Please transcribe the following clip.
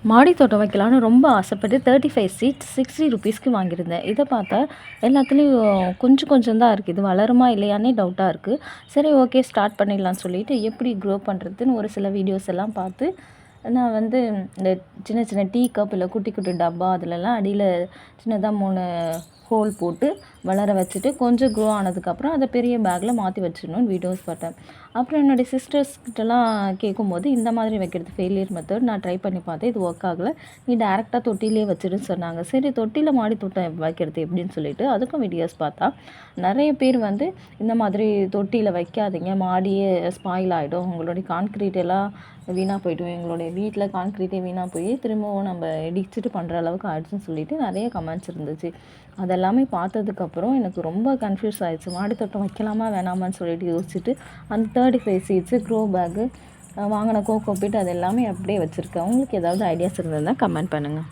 மாடி தோட்டம் வைக்கலான்னு ரொம்ப ஆசைப்பட்டு 35 சீட்ஸ் 60 ருபீஸ்க்கு வாங்கியிருந்தேன். இதை பார்த்தா எல்லாத்துலேயும் கொஞ்சம் கொஞ்சம் தான் இருக்குது. இது வளருமா இல்லையானே டவுட்டாக இருக்குது. சரி, ஓகே, ஸ்டார்ட் பண்ணிடலாம்னு சொல்லிட்டு எப்படி க்ரோ பண்ணுறதுன்னு ஒரு சில வீடியோஸ் எல்லாம் பார்த்து நான் வந்து இந்த சின்ன சின்ன டீ கப் இல்லை குட்டி குட்டி டப்பா அதிலலாம் அடியில் சின்னதாக 3 ஹோல் போட்டு வளர வச்சுட்டு கொஞ்சம் க்ரோ ஆனதுக்கப்புறம் அதை பெரிய பேக்கில் மாற்றி வச்சிடணும்னு வீடியோஸ் பார்த்தேன். அப்புறம் என்னுடைய சிஸ்டர்ஸ்கிட்டலாம் கேட்கும்போது இந்த மாதிரி வைக்கிறது ஃபெயிலியர் மெத்தட் நான் ட்ரை பண்ணி பார்த்தேன், இது ஒர்க் ஆகலை, நீ டேரெக்டாக தொட்டிலே வச்சிருன்னு சொன்னாங்க. சரி, தொட்டியில் மாடி தோட்டம் வைக்கிறது எப்படின்னு சொல்லிட்டு அதுக்கும் வீடியோஸ் பார்த்தா நிறைய பேர் வந்து இந்த மாதிரி தொட்டியில் வைக்காதீங்க, மாடியே ஸ்பாயில் ஆகிடும், உங்களுடைய கான்க்ரீட் எல்லாம் வீணாக போய்டும், எங்களுடைய வீட்டில் கான்க்ரீட்டே வீணாக போய் திரும்பவும் நம்ம இடிச்சிட்டு பண்ணுற அளவுக்கு ஆயிடுச்சுன்னு சொல்லிட்டு நிறைய கமெண்ட்ஸ் இருந்துச்சு. அதெல்லாமே பார்த்ததுக்கப்புறம் எனக்கு ரொம்ப கன்ஃபியூஸ் ஆகிடுச்சு. மாடி தோட்டம் வைக்கலாமா வேணாமான்னு சொல்லிட்டு யோசிச்சுட்டு அந்த 35 சீட்ஸு க்ரோ பேக்கு வாங்கின கோகோ பீட் அது எல்லாமே அப்படியே வச்சுருக்கேன். உங்களுக்கு ஏதாவது ஐடியாஸ் இருந்ததுன்னா கமெண்ட் பண்ணுங்கள்.